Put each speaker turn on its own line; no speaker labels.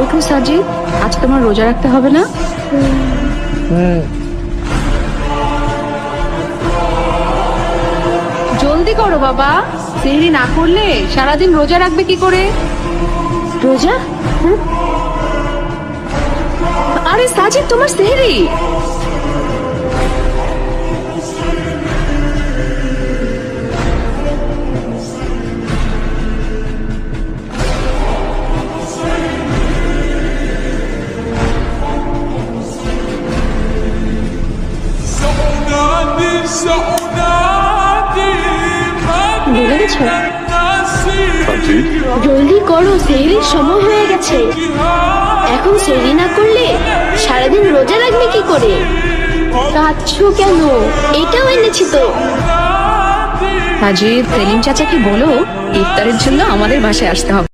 ওঠো সাজিদ, আজ তোমার রোজা রাখতে হবে না? জলদি করো বাবা, সেহরি না করলে সারাদিন রোজা রাখবে কি করে? রোজা? আরে সাজিদ, তোমার সেহরি।
ভুলে গেছো?
সাজিদ,
জলদি করো, সেহরির সময় হয়ে গেছে। এখন সেহরি না করলে সারাদিন রোজা রাখবে কি করে? কাঁদছো কেন? এটাও এনেছি তো।
সাজিদ, সেলিম চাচাকে বলো ইফতারের জন্য আমাদের বাসায় আসতে হবে।